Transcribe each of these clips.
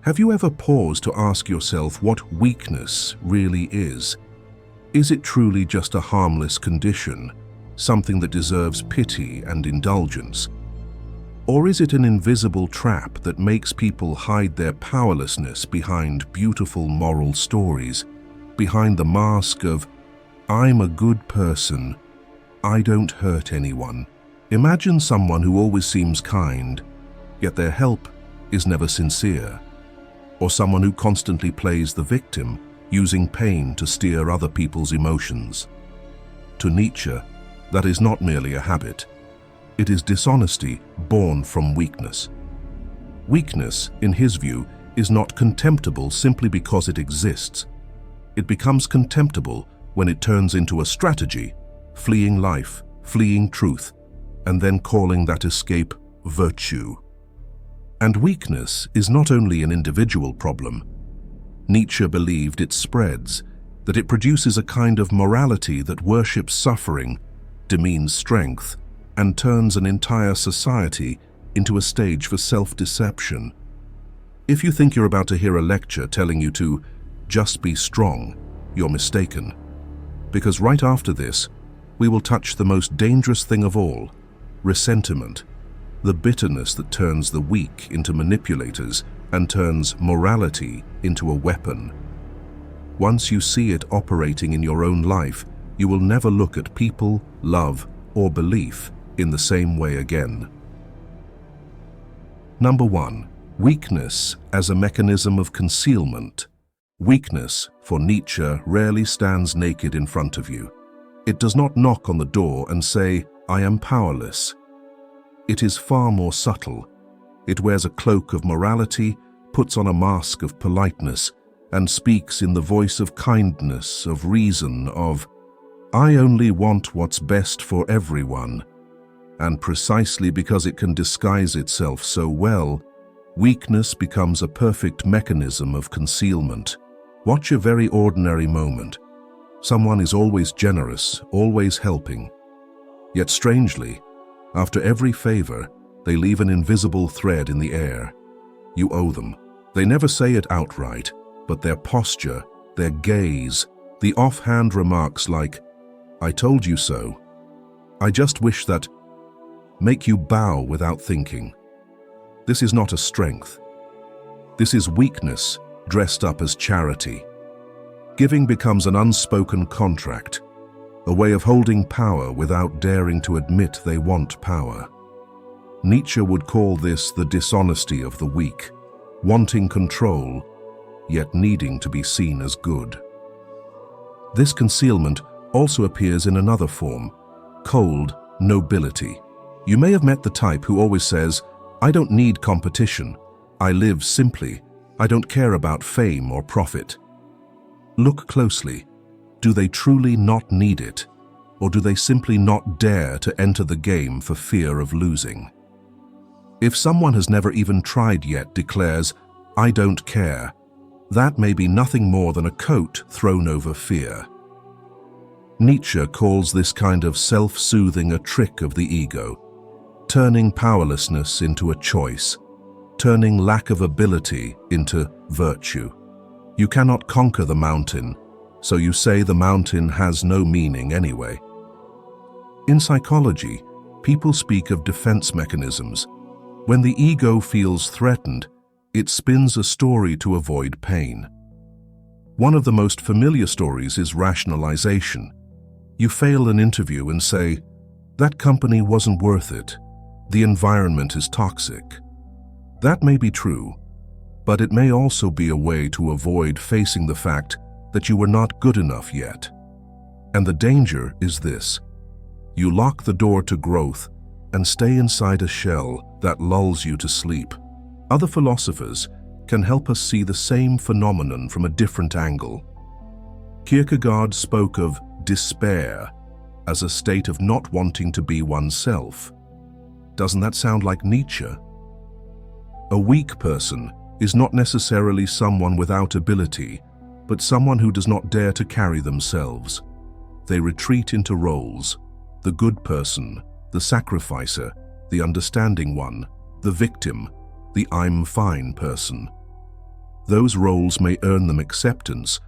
Have you ever paused to ask yourself what weakness really is? Is it truly just a harmless condition, something that deserves pity and indulgence? Or is it an invisible trap that makes people hide their powerlessness behind beautiful moral stories, behind the mask of, "I'm a good person, I don't hurt anyone"? Imagine someone who always seems kind, yet their help is never sincere. Or someone who constantly plays the victim, using pain to steer other people's emotions. To Nietzsche, that is not merely a habit. It is dishonesty born from weakness. Weakness, in his view, is not contemptible simply because it exists. It becomes contemptible when it turns into a strategy, fleeing life, fleeing truth, and then calling that escape virtue. And weakness is not only an individual problem. Nietzsche believed it spreads, that it produces a kind of morality that worships suffering, demeans strength, and turns an entire society into a stage for self-deception. If you think you're about to hear a lecture telling you to just be strong, you're mistaken. Because right after this, we will touch the most dangerous thing of all, resentment, the bitterness that turns the weak into manipulators and turns morality into a weapon. Once you see it operating in your own life, you will never look at people, love, or belief in the same way again. Number 1. Weakness as a mechanism of concealment. Weakness, for Nietzsche, rarely stands naked in front of you. It does not knock on the door and say, "I am powerless." It is far more subtle. It wears a cloak of morality, puts on a mask of politeness, and speaks in the voice of kindness, of reason, of, "I only want what's best for everyone." And precisely because it can disguise itself so well, weakness becomes a perfect mechanism of concealment. Watch a very ordinary moment. Someone is always generous, always helping. Yet strangely, after every favor, they leave an invisible thread in the air. You owe them. They never say it outright, but their posture, their gaze, the offhand remarks like, "I told you so. I just wish that," make you bow without thinking. This is not a strength. This is weakness dressed up as charity. Giving becomes an unspoken contract, a way of holding power without daring to admit they want power. Nietzsche would call this the dishonesty of the weak, wanting control, yet needing to be seen as good. This concealment also appears in another form, cold nobility. You may have met the type who always says, "I don't need competition. I live simply. I don't care about fame or profit." Look closely. Do they truly not need it? Or do they simply not dare to enter the game for fear of losing? If someone has never even tried yet declares, "I don't care," that may be nothing more than a coat thrown over fear. Nietzsche calls this kind of self-soothing a trick of the ego, turning powerlessness into a choice, turning lack of ability into virtue. You cannot conquer the mountain, so you say the mountain has no meaning anyway. In psychology, people speak of defense mechanisms. When the ego feels threatened, it spins a story to avoid pain. One of the most familiar stories is rationalization. You fail an interview and say, "That company wasn't worth it. The environment is toxic." That may be true, but it may also be a way to avoid facing the fact that you were not good enough yet. And the danger is this: you lock the door to growth and stay inside a shell that lulls you to sleep. Other philosophers can help us see the same phenomenon from a different angle. Kierkegaard spoke of despair as a state of not wanting to be oneself. Doesn't that sound like Nietzsche? A weak person is not necessarily someone without ability, but someone who does not dare to carry themselves. They retreat into roles: the good person, the sacrificer, the understanding one, the victim, the "I'm fine" person. Those roles may earn them acceptance,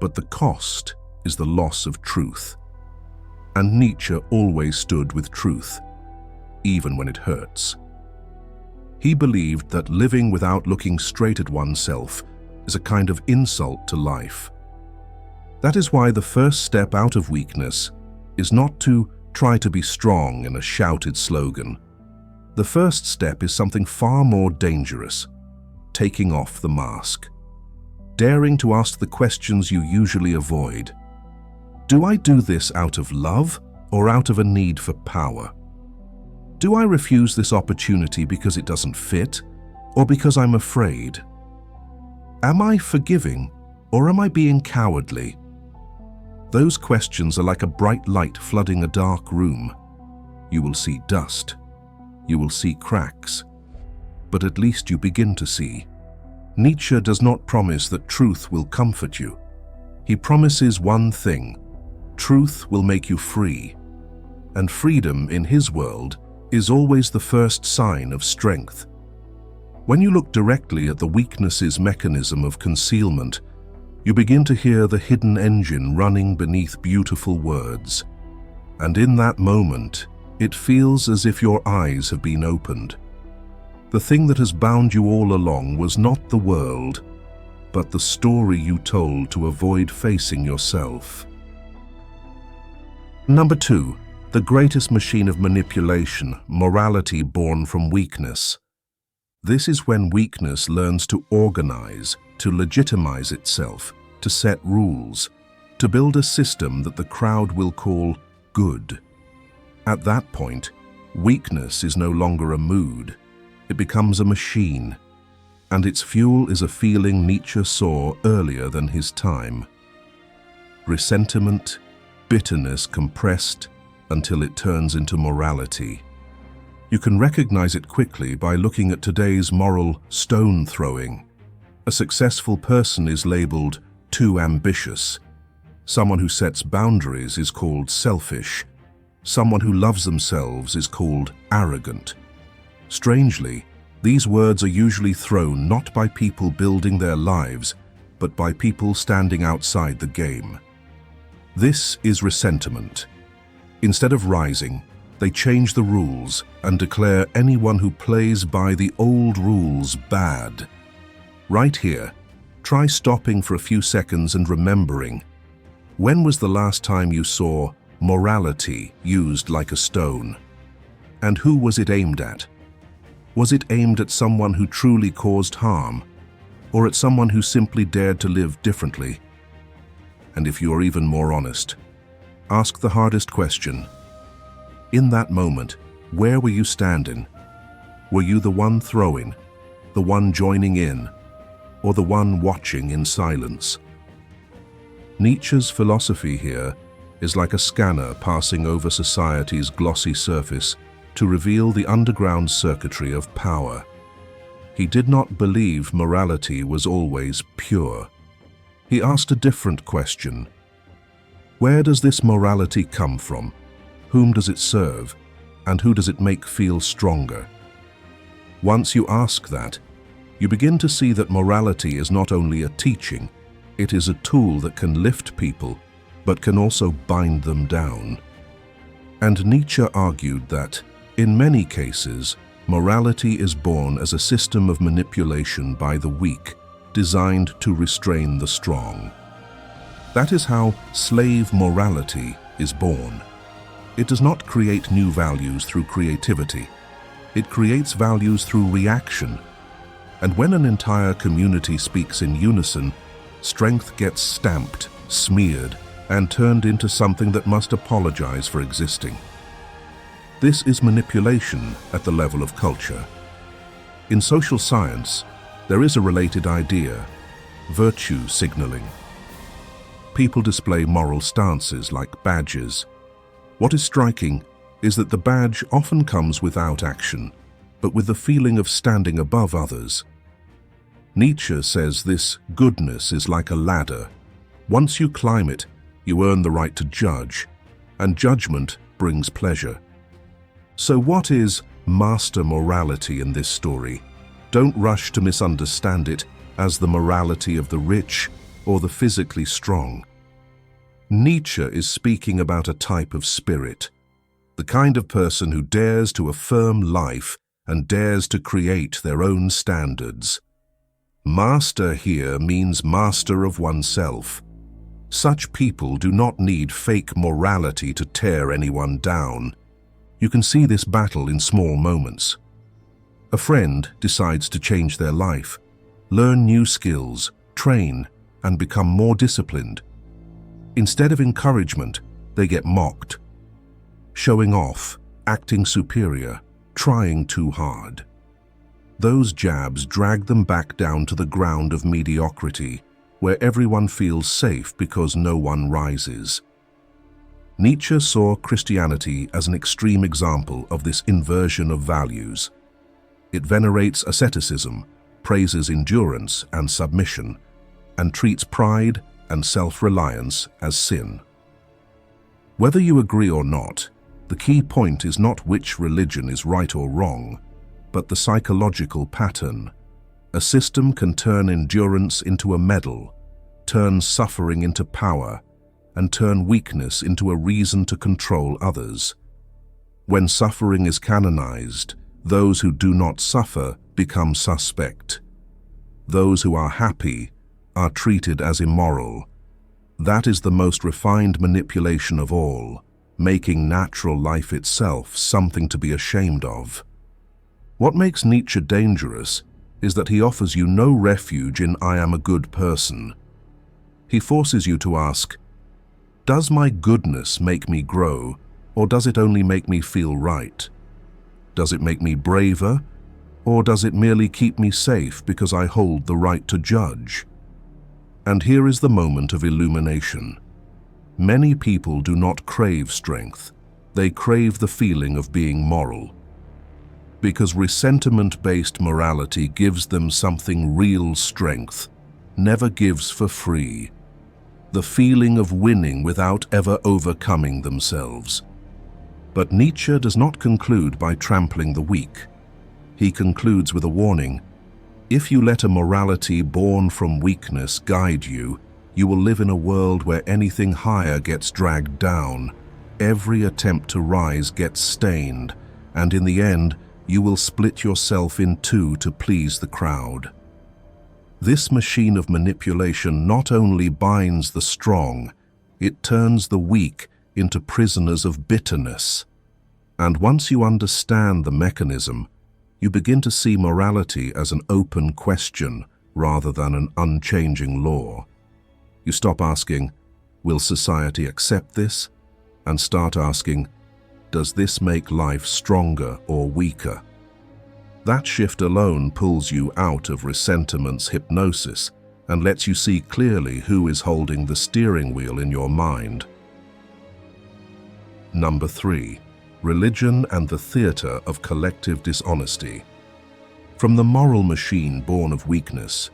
but the cost is the loss of truth. And Nietzsche always stood with truth, even when it hurts. He believed that living without looking straight at oneself is a kind of insult to life. That is why the first step out of weakness is not to try to be strong in a shouted slogan. The first step is something far more dangerous: taking off the mask. Daring to ask the questions you usually avoid. Do I do this out of love or out of a need for power? Do I refuse this opportunity because it doesn't fit, or because I'm afraid? Am I forgiving, or am I being cowardly? Those questions are like a bright light flooding a dark room. You will see dust. You will see cracks. But at least you begin to see. Nietzsche does not promise that truth will comfort you. He promises one thing: truth will make you free. And freedom in his world is always the first sign of strength. When you look directly at the weakness's mechanism of concealment, you begin to hear the hidden engine running beneath beautiful words. And in that moment, it feels as if your eyes have been opened. The thing that has bound you all along was not the world, but the story you told to avoid facing yourself. Number 2. The greatest machine of manipulation, morality born from weakness. This is when weakness learns to organize, to legitimize itself, to set rules, to build a system that the crowd will call good. At that point, weakness is no longer a mood. It becomes a machine, and its fuel is a feeling Nietzsche saw earlier than his time. Resentment, bitterness compressed until it turns into morality. You can recognize it quickly by looking at today's moral stone throwing. A successful person is labeled too ambitious. Someone who sets boundaries is called selfish. Someone who loves themselves is called arrogant. Strangely, these words are usually thrown not by people building their lives, but by people standing outside the game. This is resentment. Instead of rising, they change the rules and declare anyone who plays by the old rules bad. Right here, try stopping for a few seconds and remembering, when was the last time you saw morality used like a stone? And who was it aimed at? Was it aimed at someone who truly caused harm, or at someone who simply dared to live differently? And if you are even more honest, ask the hardest question. In that moment, where were you standing? Were you the one throwing, the one joining in, or the one watching in silence? Nietzsche's philosophy here is like a scanner passing over society's glossy surface to reveal the underground circuitry of power. He did not believe morality was always pure. He asked a different question. Where does this morality come from? Whom does it serve? And who does it make feel stronger? Once you ask that, you begin to see that morality is not only a teaching, it is a tool that can lift people, but can also bind them down. And Nietzsche argued that, in many cases, morality is born as a system of manipulation by the weak, designed to restrain the strong. That is how slave morality is born. It does not create new values through creativity. It creates values through reaction. And when an entire community speaks in unison, strength gets stamped, smeared, and turned into something that must apologize for existing. This is manipulation at the level of culture. In social science, there is a related idea: virtue signaling. People display moral stances like badges. What is striking is that the badge often comes without action, but with the feeling of standing above others. Nietzsche says this goodness is like a ladder. Once you climb it, you earn the right to judge, and judgment brings pleasure. So what is master morality in this story? Don't rush to misunderstand it. as the morality of the rich or the physically strong. Nietzsche is speaking about a type of spirit, the kind of person who dares to affirm life and dares to create their own standards. Master here means master of oneself. Such people do not need fake morality to tear anyone down. You can see this battle in small moments. A friend decides to change their life, learn new skills, train, and become more disciplined. Instead of encouragement, they get mocked. Showing off, acting superior, trying too hard. Those jabs drag them back down to the ground of mediocrity, where everyone feels safe because no one rises. Nietzsche saw Christianity as an extreme example of this inversion of values. It venerates asceticism, praises endurance and submission, and treats pride and self-reliance as sin. Whether you agree or not, the key point is not which religion is right or wrong, but the psychological pattern. A system can turn endurance into a medal, turn suffering into power, and turn weakness into a reason to control others. When suffering is canonized, those who do not suffer become suspect. Those who are happy are treated as immoral. That is the most refined manipulation of all, making natural life itself something to be ashamed of. What makes Nietzsche dangerous is that he offers you no refuge in "I am a good person." He forces you to ask, does my goodness make me grow, or does it only make me feel right? Does it make me braver, or does it merely keep me safe because I hold the right to judge? And here is the moment of illumination. Many people do not crave strength, they crave the feeling of being moral. Because resentment-based morality gives them something real strength, never gives for free. The feeling of winning without ever overcoming themselves. But Nietzsche does not conclude by trampling the weak. He concludes with a warning. If you let a morality born from weakness guide you, you will live in a world where anything higher gets dragged down, every attempt to rise gets stained, and in the end, you will split yourself in two to please the crowd. This machine of manipulation not only binds the strong, it turns the weak into prisoners of bitterness. And once you understand the mechanism, you begin to see morality as an open question rather than an unchanging law. You stop asking, will society accept this? And start asking, does this make life stronger or weaker? That shift alone pulls you out of ressentiment's hypnosis and lets you see clearly who is holding the steering wheel in your mind. Number 3. Religion and the theater of collective dishonesty. From the moral machine born of weakness,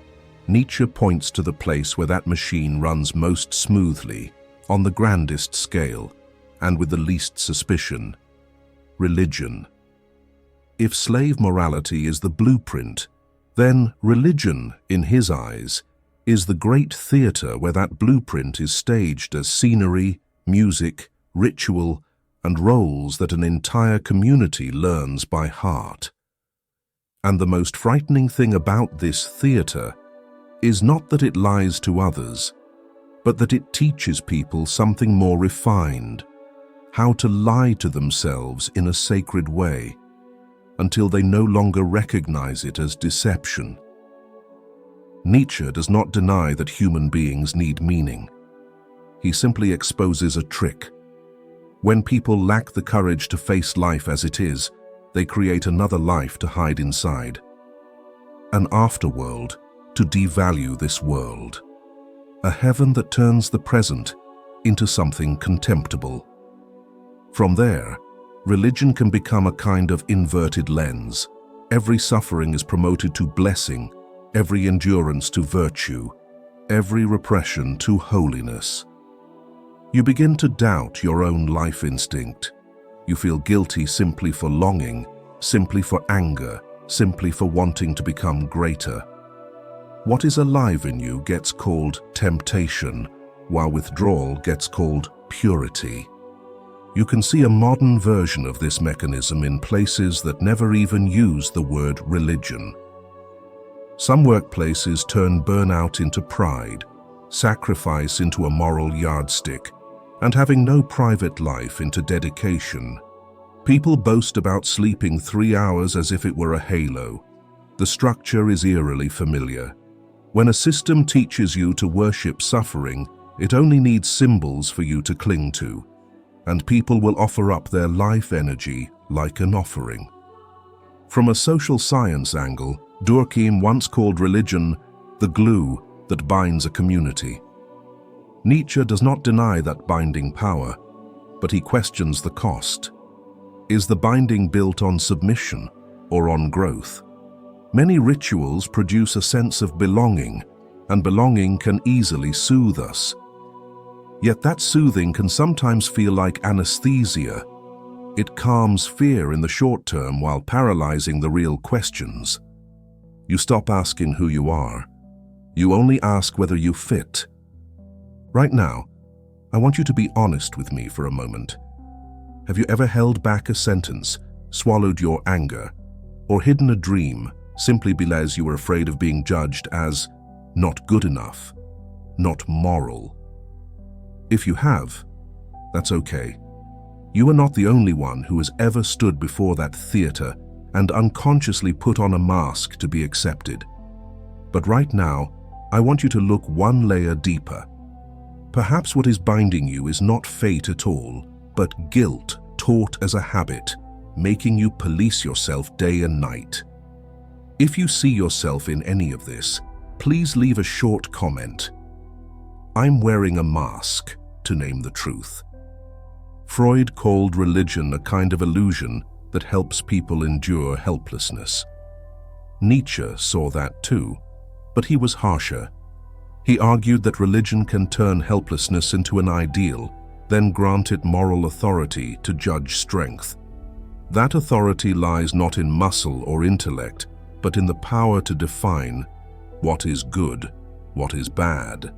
Nietzsche points to the place where that machine runs most smoothly, on the grandest scale, and with the least suspicion: religion. If slave morality is the blueprint, then religion, in his eyes, is the great theater where that blueprint is staged as scenery, music, ritual, and roles that an entire community learns by heart. And the most frightening thing about this theater is not that it lies to others, but that it teaches people something more refined, how to lie to themselves in a sacred way, until they no longer recognize it as deception. Nietzsche does not deny that human beings need meaning. He simply exposes a trick. When people lack the courage to face life as it is, they create another life to hide inside. An afterworld to devalue this world. A heaven that turns the present into something contemptible. From there, religion can become a kind of inverted lens. Every suffering is promoted to blessing, every endurance to virtue, every repression to holiness. You begin to doubt your own life instinct. You feel guilty simply for longing, simply for anger, simply for wanting to become greater. What is alive in you gets called temptation, while withdrawal gets called purity. You can see a modern version of this mechanism in places that never even use the word religion. Some workplaces turn burnout into pride, sacrifice into a moral yardstick, and having no private life into dedication. People boast about sleeping 3 hours as if it were a halo. The structure is eerily familiar. When a system teaches you to worship suffering, it only needs symbols for you to cling to, and people will offer up their life energy like an offering. From a social science angle, Durkheim once called religion the glue that binds a community. Nietzsche does not deny that binding power, but he questions the cost. Is the binding built on submission or on growth? Many rituals produce a sense of belonging, and belonging can easily soothe us. Yet that soothing can sometimes feel like anesthesia. It calms fear in the short term while paralyzing the real questions. You stop asking who you are. You only ask whether you fit. Right now, I want you to be honest with me for a moment. Have you ever held back a sentence, swallowed your anger, or hidden a dream simply because you were afraid of being judged as not good enough, not moral? If you have, that's okay. You are not the only one who has ever stood before that theater and unconsciously put on a mask to be accepted. But right now, I want you to look one layer deeper. Perhaps what is binding you is not fate at all, but guilt taught as a habit, making you police yourself day and night. If you see yourself in any of this, please leave a short comment. I'm wearing a mask, to name the truth. Freud called religion a kind of illusion that helps people endure helplessness. Nietzsche saw that too, but he was harsher. He argued that religion can turn helplessness into an ideal, then grant it moral authority to judge strength. That authority lies not in muscle or intellect, but in the power to define what is good, what is bad.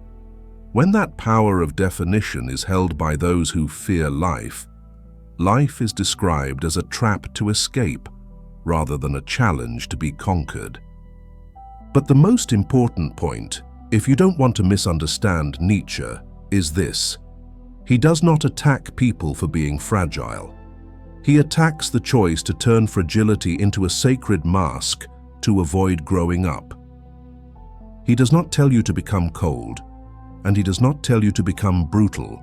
When that power of definition is held by those who fear life, life is described as a trap to escape rather than a challenge to be conquered. But the most important point, if you don't want to misunderstand Nietzsche, is this. He does not attack people for being fragile. He attacks the choice to turn fragility into a sacred mask to avoid growing up. He does not tell you to become cold, and he does not tell you to become brutal.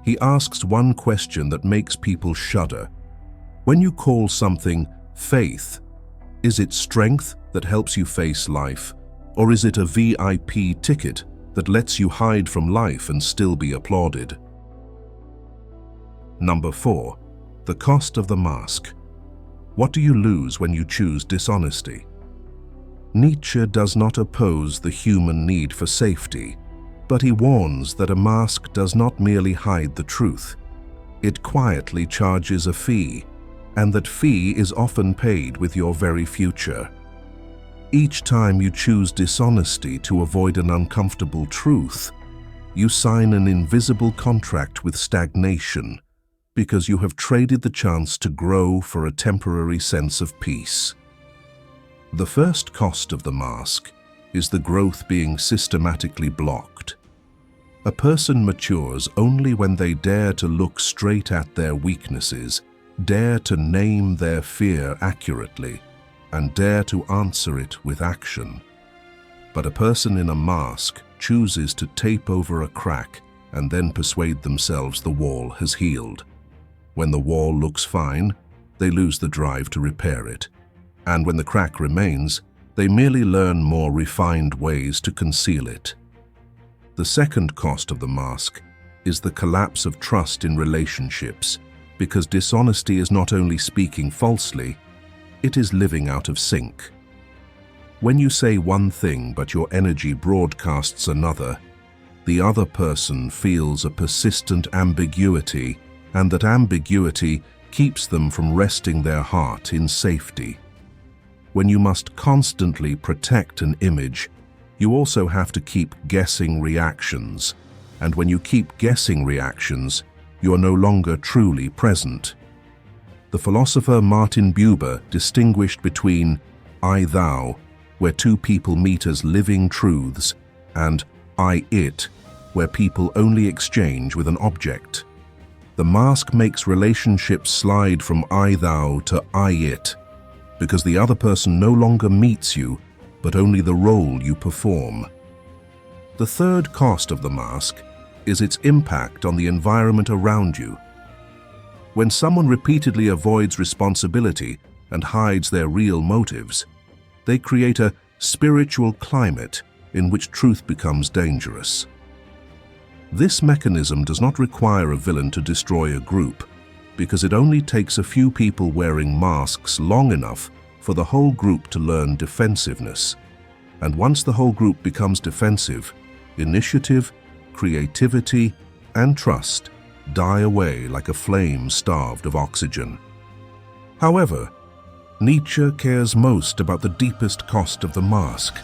He asks one question that makes people shudder. When you call something faith, is it strength that helps you face life, or is it a VIP ticket that lets you hide from life and still be applauded? Number 4, the cost of the mask. What do you lose when you choose dishonesty? Nietzsche does not oppose the human need for safety, but he warns that a mask does not merely hide the truth. It quietly charges a fee, and that fee is often paid with your very future. Each time you choose dishonesty to avoid an uncomfortable truth, you sign an invisible contract with stagnation, because you have traded the chance to grow for a temporary sense of peace. The first cost of the mask is the growth being systematically blocked. A person matures only when they dare to look straight at their weaknesses, dare to name their fear accurately, and dare to answer it with action. But a person in a mask chooses to tape over a crack and then persuade themselves the wall has healed. When the wall looks fine, they lose the drive to repair it. And when the crack remains, they merely learn more refined ways to conceal it. The second cost of the mask is the collapse of trust in relationships, because dishonesty is not only speaking falsely, it is living out of sync. When you say one thing but your energy broadcasts another, the other person feels a persistent ambiguity, and that ambiguity keeps them from resting their heart in safety. When you must constantly protect an image, You also have to keep guessing reactions, and when you keep guessing reactions, you are no longer truly present. The philosopher Martin Buber distinguished between I-thou, where two people meet as living truths, and I-it, where people only exchange with an object. The mask makes relationships slide from I-thou to I-it, because the other person no longer meets you, but only the role you perform. The third cost of the mask is its impact on the environment around you. When someone repeatedly avoids responsibility and hides their real motives, they create a spiritual climate in which truth becomes dangerous. This mechanism does not require a villain to destroy a group, because it only takes a few people wearing masks long enough for the whole group to learn defensiveness. And once the whole group becomes defensive, initiative, creativity, and trust die away like a flame starved of oxygen. However, Nietzsche cares most about the deepest cost of the mask,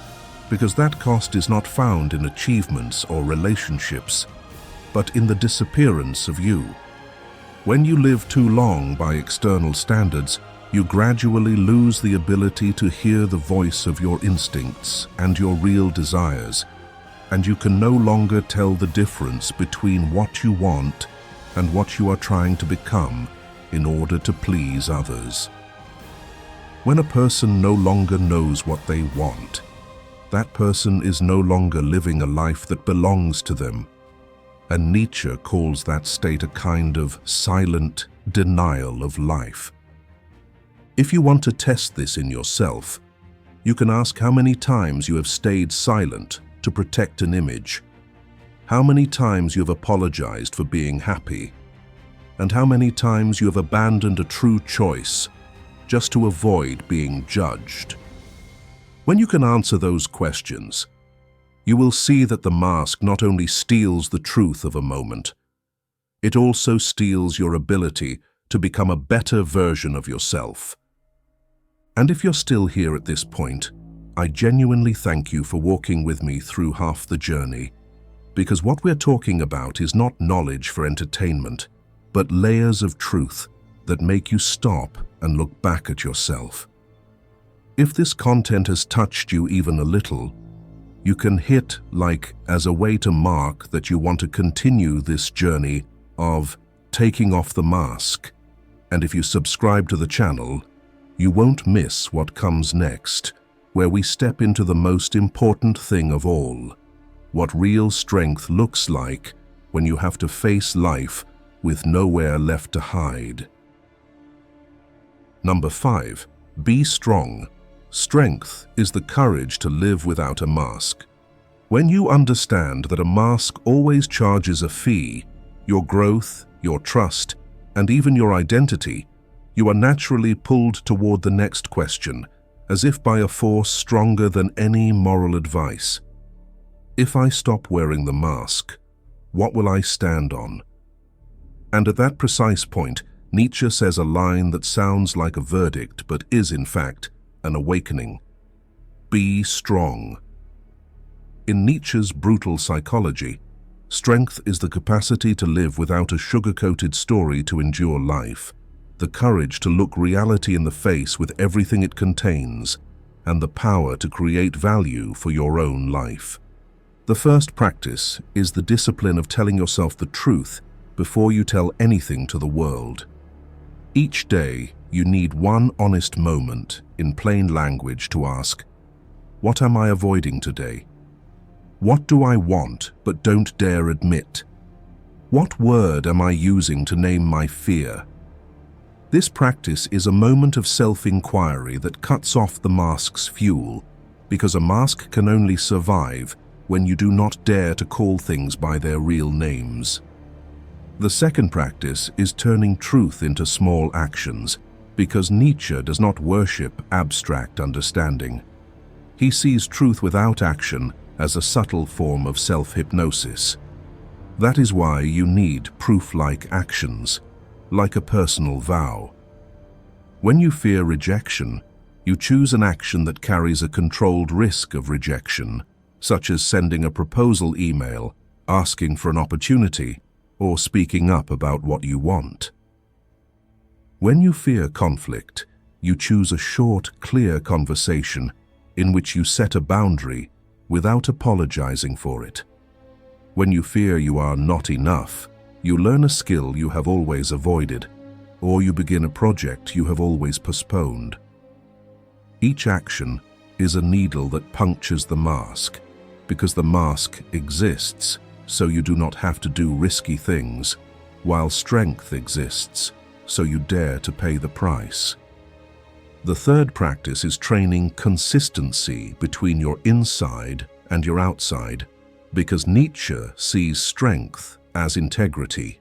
because that cost is not found in achievements or relationships, but in the disappearance of you. When you live too long by external standards, you gradually lose the ability to hear the voice of your instincts and your real desires, and you can no longer tell the difference between what you want and what you are trying to become in order to please others. When a person no longer knows what they want, that person is no longer living a life that belongs to them, and Nietzsche calls that state a kind of silent denial of life. If you want to test this in yourself, you can ask how many times you have stayed silent to protect an image, how many times you have apologized for being happy, and how many times you have abandoned a true choice just to avoid being judged. When you can answer those questions, you will see that the mask not only steals the truth of a moment, it also steals your ability to become a better version of yourself. And if you're still here at this point, I genuinely thank you for walking with me through half the journey, because what we're talking about is not knowledge for entertainment, but layers of truth that make you stop and look back at yourself. If this content has touched you even a little, you can hit like as a way to mark that you want to continue this journey of taking off the mask. And if you subscribe to the channel, you won't miss what comes next, where we step into the most important thing of all, what real strength looks like when you have to face life with nowhere left to hide. Number 5. Be strong. Strength is the courage to live without a mask. When you understand that a mask always charges a fee, your growth, your trust, and even your identity, you are naturally pulled toward the next question, as if by a force stronger than any moral advice. If I stop wearing the mask, what will I stand on? And at that precise point, Nietzsche says a line that sounds like a verdict but is, in fact, an awakening. Be strong. In Nietzsche's brutal psychology, strength is the capacity to live without a sugar-coated story to endure life, the courage to look reality in the face with everything it contains, and the power to create value for your own life. The first practice is the discipline of telling yourself the truth before you tell anything to the world. Each day, you need one honest moment in plain language to ask, what am I avoiding today? What do I want but don't dare admit? What word am I using to name my fear? This practice is a moment of self-inquiry that cuts off the mask's fuel, because a mask can only survive when you do not dare to call things by their real names. The second practice is turning truth into small actions, because Nietzsche does not worship abstract understanding. He sees truth without action as a subtle form of self-hypnosis. That is why you need proof-like actions, like a personal vow. When you fear rejection, you choose an action that carries a controlled risk of rejection, such as sending a proposal email, asking for an opportunity, or speaking up about what you want. When you fear conflict, you choose a short, clear conversation in which you set a boundary without apologizing for it. When you fear you are not enough, you learn a skill you have always avoided, or you begin a project you have always postponed. Each action is a needle that punctures the mask, because the mask exists so you do not have to do risky things, while strength exists so you dare to pay the price. The third practice is training consistency between your inside and your outside, because Nietzsche sees strength as integrity.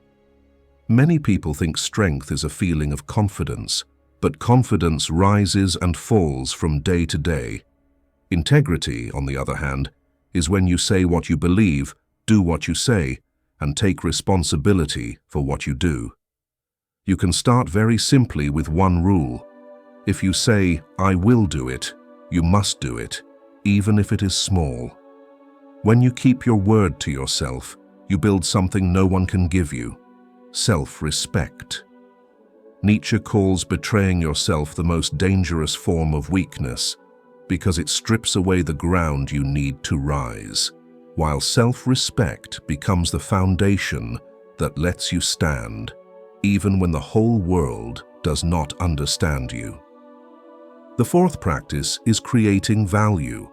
Many people think strength is a feeling of confidence, but confidence rises and falls from day to day. Integrity, on the other hand, is when you say what you believe, do what you say, and take responsibility for what you do. You can start very simply with one rule. If you say, "I will do it," you must do it, even if it is small. When you keep your word to yourself, you build something no one can give you: self-respect. Nietzsche calls betraying yourself the most dangerous form of weakness, because it strips away the ground you need to rise, while self-respect becomes the foundation that lets you stand, even when the whole world does not understand you. The fourth practice is creating value.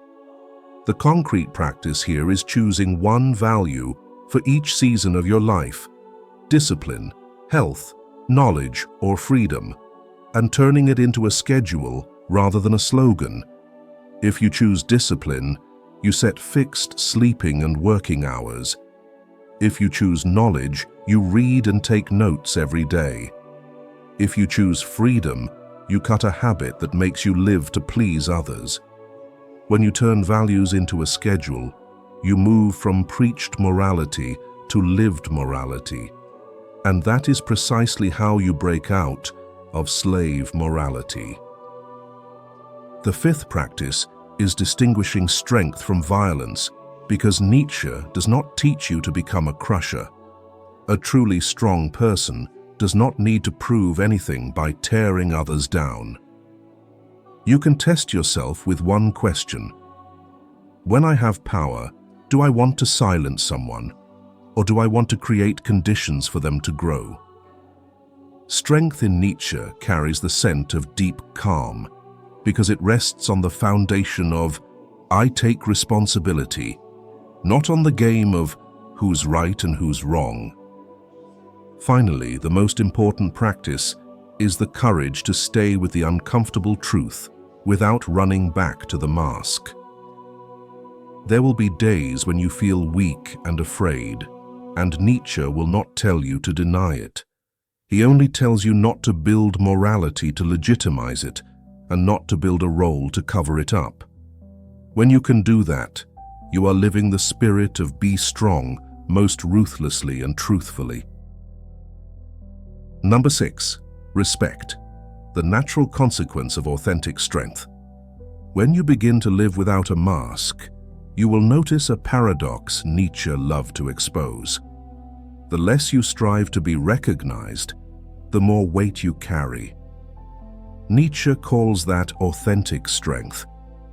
The concrete practice here is choosing one value for each season of your life: discipline, health, knowledge, or freedom, and turning it into a schedule rather than a slogan. If you choose discipline, you set fixed sleeping and working hours. If you choose knowledge, you read and take notes every day. If you choose freedom, you cut a habit that makes you live to please others. When you turn values into a schedule, you move from preached morality to lived morality. And that is precisely how you break out of slave morality. The fifth practice is distinguishing strength from violence, because Nietzsche does not teach you to become a crusher. A truly strong person does not need to prove anything by tearing others down. You can test yourself with one question. When I have power, do I want to silence someone, or do I want to create conditions for them to grow? Strength in Nietzsche carries the scent of deep calm, because it rests on the foundation of "I take responsibility," not on the game of who's right and who's wrong. Finally, the most important practice is the courage to stay with the uncomfortable truth without running back to the mask. There will be days when you feel weak and afraid, and Nietzsche will not tell you to deny it. He only tells you not to build morality to legitimize it, and not to build a role to cover it up. When you can do that, you are living the spirit of be strong most ruthlessly and truthfully. Number 6. Respect, the natural consequence of authentic strength. When you begin to live without a mask, you will notice a paradox Nietzsche loved to expose. The less you strive to be recognized, the more weight you carry. Nietzsche calls that authentic strength,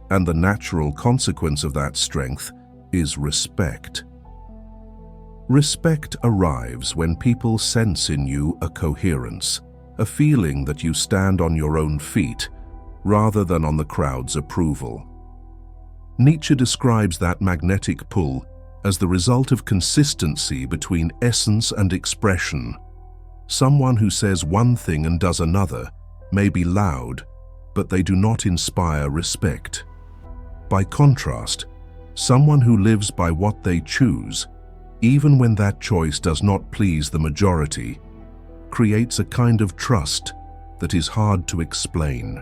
and the natural consequence of that strength is respect. Respect arrives when people sense in you a coherence, a feeling that you stand on your own feet rather than on the crowd's approval. Nietzsche describes that magnetic pull as the result of consistency between essence and expression. Someone who says one thing and does another may be loud, but they do not inspire respect. By contrast, someone who lives by what they choose, even when that choice does not please the majority, creates a kind of trust that is hard to explain.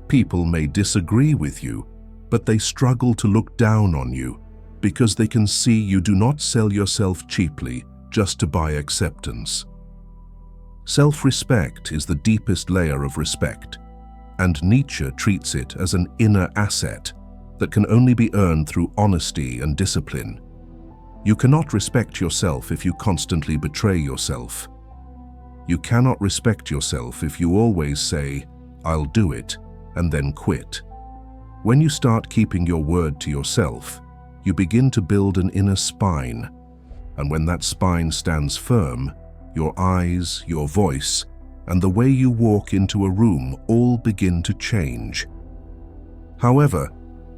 People may disagree with you, but they struggle to look down on you because they can see you do not sell yourself cheaply just to buy acceptance. Self-respect is the deepest layer of respect, and Nietzsche treats it as an inner asset that can only be earned through honesty and discipline. You cannot respect yourself if you constantly betray yourself. You cannot respect yourself if you always say, "I'll do it," and then quit. When you start keeping your word to yourself, you begin to build an inner spine, and when that spine stands firm, your eyes, your voice, and the way you walk into a room all begin to change. However,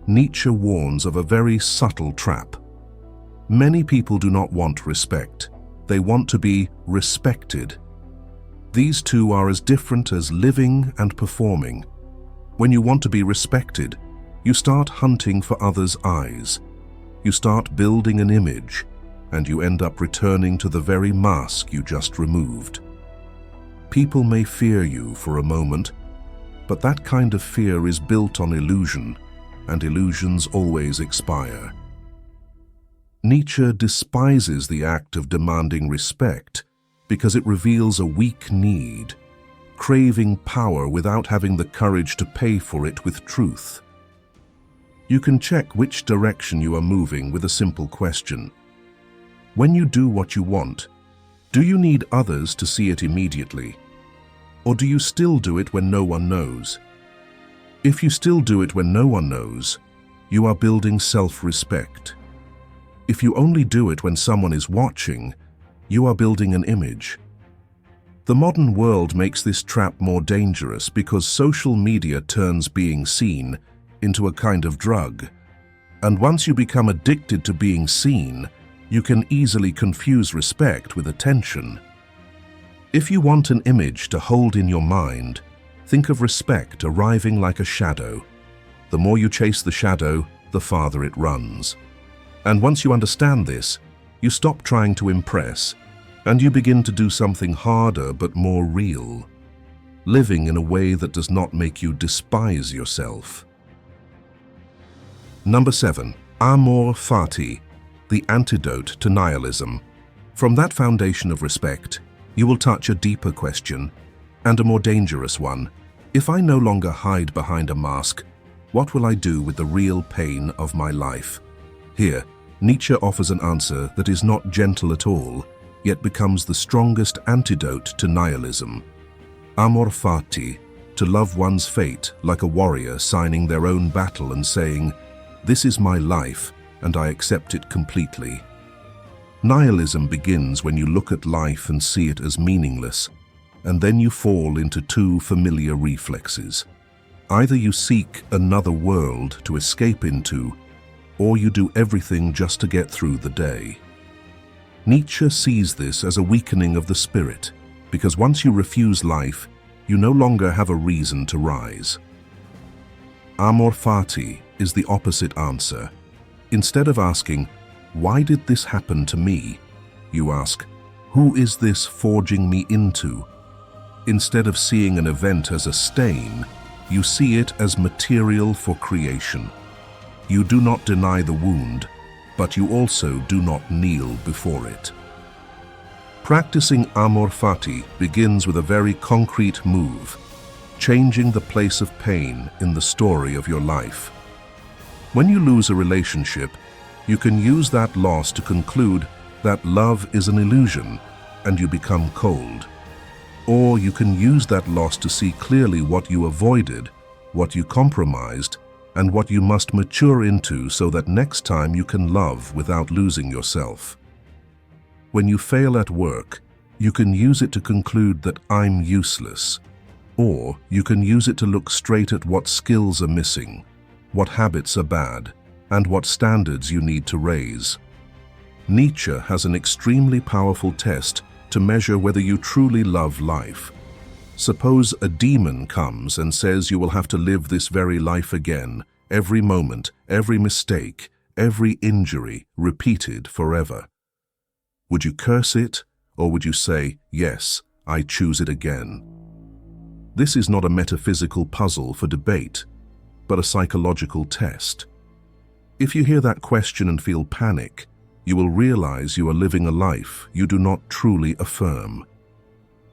Nietzsche warns of a very subtle trap. Many people do not want respect. They want to be respected. These two are as different as living and performing. When you want to be respected, you start hunting for others' eyes. You start building an image, and you end up returning to the very mask you just removed. People may fear you for a moment, but that kind of fear is built on illusion, and illusions always expire. Nietzsche despises the act of demanding respect because it reveals a weak need, craving power without having the courage to pay for it with truth. You can check which direction you are moving with a simple question. When you do what you want, do you need others to see it immediately? Or do you still do it when no one knows? If you still do it when no one knows, you are building self-respect. If you only do it when someone is watching, you are building an image. The modern world makes this trap more dangerous because social media turns being seen into a kind of drug. And once you become addicted to being seen, you can easily confuse respect with attention. If you want an image to hold in your mind, think of respect arriving like a shadow. The more you chase the shadow, the farther it runs. And once you understand this, you stop trying to impress, and you begin to do something harder but more real, living in a way that does not make you despise yourself. Number 7. Amor, fati, the antidote to nihilism. From that foundation of respect, you will touch a deeper question, and a more dangerous one. If I no longer hide behind a mask, what will I do with the real pain of my life? Here, Nietzsche offers an answer that is not gentle at all, yet becomes the strongest antidote to nihilism. Amor fati, to love one's fate like a warrior signing their own battle and saying, "This is my life, and I accept it completely." Nihilism begins when you look at life and see it as meaningless, and then you fall into two familiar reflexes. Either you seek another world to escape into, or you do everything just to get through the day. Nietzsche sees this as a weakening of the spirit, because once you refuse life, you no longer have a reason to rise. Amor fati is the opposite answer. Instead of asking, "Why did this happen to me?" you ask, "Who is this forging me into?" Instead of seeing an event as a stain, you see it as material for creation. You do not deny the wound, but you also do not kneel before it. Practicing Amor fati begins with a very concrete move, changing the place of pain in the story of your life. When you lose a relationship, you can use that loss to conclude that love is an illusion and you become cold. Or you can use that loss to see clearly what you avoided, what you compromised, and what you must mature into so that next time you can love without losing yourself. When you fail at work, you can use it to conclude that I'm useless. Or you can use it to look straight at what skills are missing, what habits are bad, and what standards you need to raise. Nietzsche has an extremely powerful test to measure whether you truly love life. Suppose a demon comes and says you will have to live this very life again, every moment, every mistake, every injury, repeated forever. Would you curse it, or would you say, "Yes, I choose it again"? This is not a metaphysical puzzle for debate, but a psychological test. If you hear that question and feel panic, you will realize you are living a life you do not truly affirm.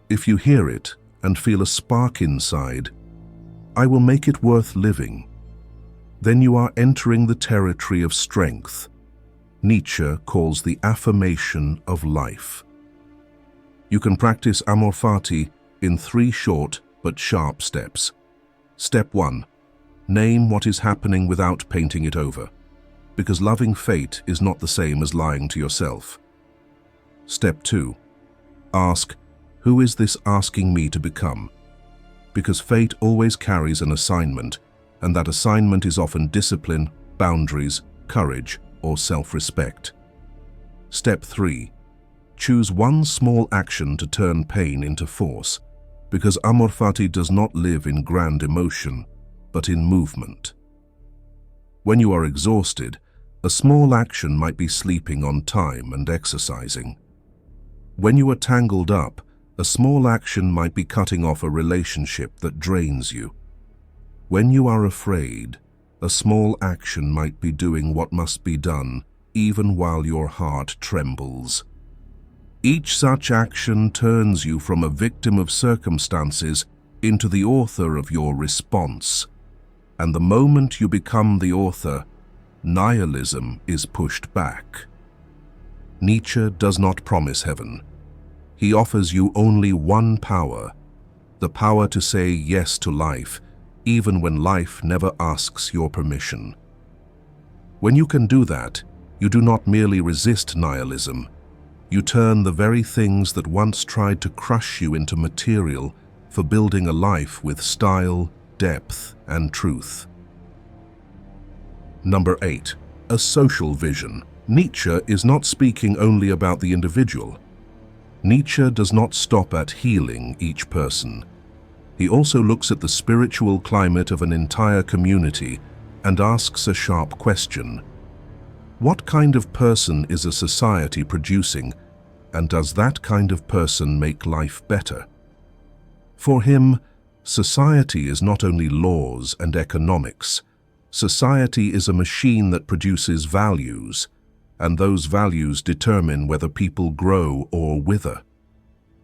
If you hear it and feel a spark inside, I will make it worth living, then you are entering the territory of strength. Nietzsche calls the affirmation of life. You can practice Amor fati in 3 short but sharp steps. Step 1. Name what is happening without painting it over, because loving fate is not the same as lying to yourself. Step 2. Ask, who is this asking me to become? Because fate always carries an assignment, and that assignment is often discipline, boundaries, courage, or self-respect. Step 3. Choose one small action to turn pain into force, because Amor fati does not live in grand emotion, but in movement. When you are exhausted, a small action might be sleeping on time and exercising. When you are tangled up, a small action might be cutting off a relationship that drains you. When you are afraid, a small action might be doing what must be done, even while your heart trembles. Each such action turns you from a victim of circumstances into the author of your response. And the moment you become the author, nihilism is pushed back. Nietzsche does not promise heaven. He offers you only one power, the power to say yes to life, even when life never asks your permission. When you can do that, you do not merely resist nihilism. You turn the very things that once tried to crush you into material for building a life with style, depth, and truth. Number 8. A social vision. Nietzsche is not speaking only about the individual. Nietzsche does not stop at healing each person. He also looks at the spiritual climate of an entire community and asks a sharp question. What kind of person is a society producing, and does that kind of person make life better? For him, society is not only laws and economics. Society is a machine that produces values, and those values determine whether people grow or wither.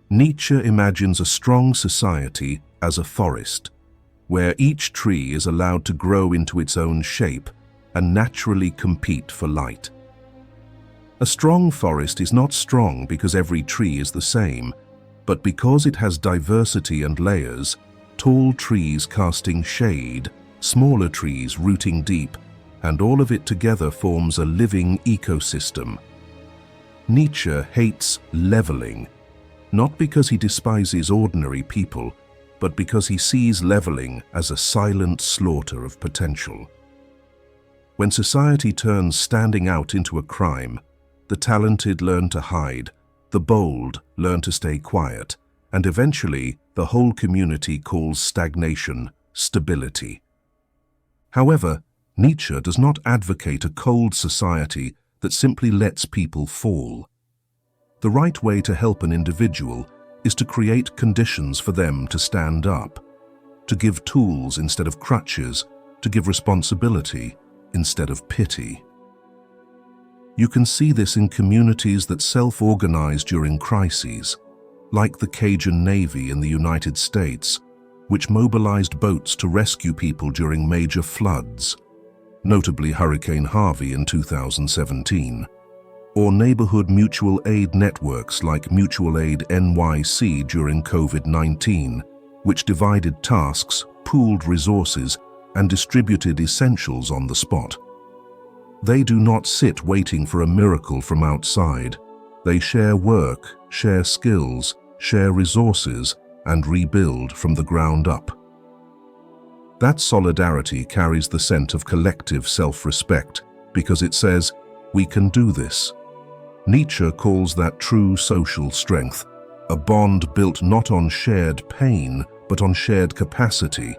Nietzsche imagines a strong society as a forest, where each tree is allowed to grow into its own shape and naturally compete for light. A strong forest is not strong because every tree is the same, but because it has diversity and layers, tall trees casting shade, smaller trees rooting deep, and all of it together forms a living ecosystem. Nietzsche hates leveling, not because he despises ordinary people, but because he sees leveling as a silent slaughter of potential. When society turns standing out into a crime, the talented learn to hide, the bold learn to stay quiet, and eventually the whole community calls stagnation stability. However, Nietzsche does not advocate a cold society that simply lets people fall. The right way to help an individual is to create conditions for them to stand up, to give tools instead of crutches, to give responsibility instead of pity. You can see this in communities that self-organize during crises, like the Cajun Navy in the United States, which mobilized boats to rescue people during major floods, notably Hurricane Harvey in 2017, or neighborhood mutual aid networks like Mutual Aid NYC during COVID-19, which divided tasks, pooled resources, and distributed essentials on the spot. They do not sit waiting for a miracle from outside. They share work, share skills, share resources, and rebuild from the ground up. That solidarity carries the scent of collective self-respect because it says, we can do this. Nietzsche calls that true social strength, a bond built not on shared pain, but on shared capacity.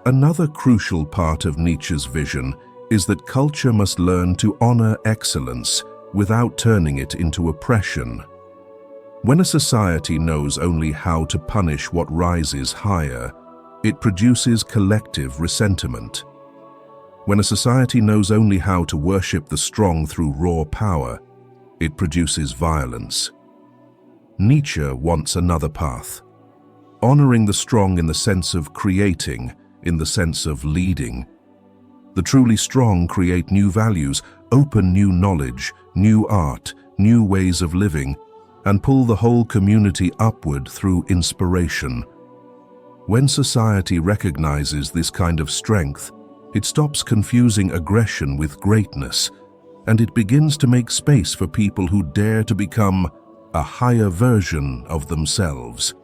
Another crucial part of Nietzsche's vision is that culture must learn to honor excellence without turning it into oppression. When a society knows only how to punish what rises higher, it produces collective resentment. When a society knows only how to worship the strong through raw power, it produces violence. Nietzsche wants another path, honoring the strong in the sense of creating, in the sense of leading. The truly strong create new values, open new knowledge, new art, new ways of living, and pull the whole community upward through inspiration. When society recognizes this kind of strength, it stops confusing aggression with greatness, and it begins to make space for people who dare to become a higher version of themselves.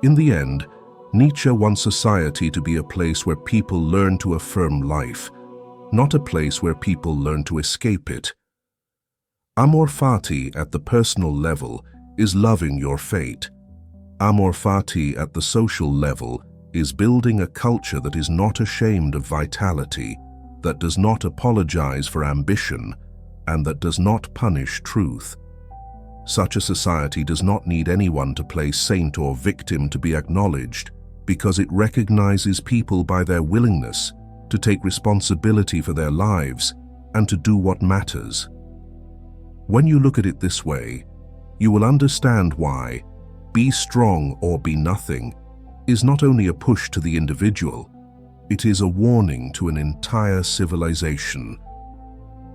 In the end, Nietzsche wants society to be a place where people learn to affirm life, not a place where people learn to escape it. Amor fati at the personal level is loving your fate. Amor fati at the social level is building a culture that is not ashamed of vitality, that does not apologize for ambition, and that does not punish truth. Such a society does not need anyone to play saint or victim to be acknowledged, because it recognizes people by their willingness to take responsibility for their lives and to do what matters. When you look at it this way, you will understand why "be strong or be nothing" is not only a push to the individual, it is a warning to an entire civilization.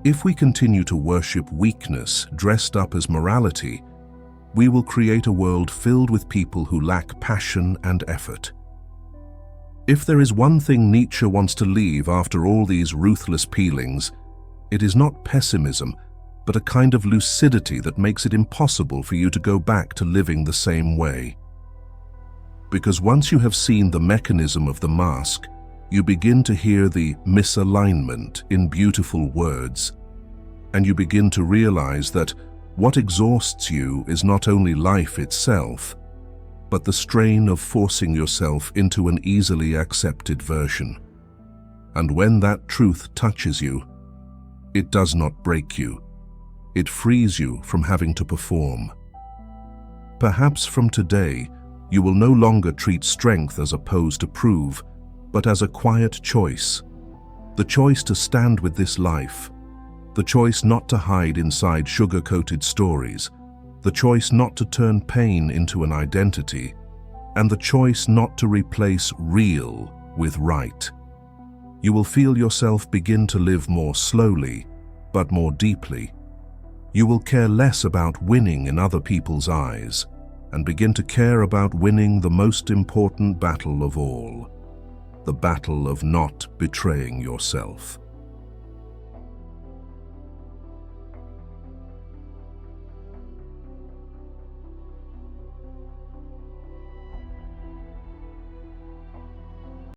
If we continue to worship weakness dressed up as morality, we will create a world filled with people who lack passion and effort. If there is one thing Nietzsche wants to leave after all these ruthless peelings, it is not pessimism, but a kind of lucidity that makes it impossible for you to go back to living the same way. Because once you have seen the mechanism of the mask, you begin to hear the misalignment in beautiful words, and you begin to realize that what exhausts you is not only life itself, but the strain of forcing yourself into an easily accepted version. And when that truth touches you, it does not break you. It frees you from having to perform. Perhaps from today, you will no longer treat strength as a pose to prove, but as a quiet choice. The choice to stand with this life. The choice not to hide inside sugar-coated stories. The choice not to turn pain into an identity. And the choice not to replace real with right. You will feel yourself begin to live more slowly, but more deeply. You will care less about winning in other people's eyes and begin to care about winning the most important battle of all, the battle of not betraying yourself.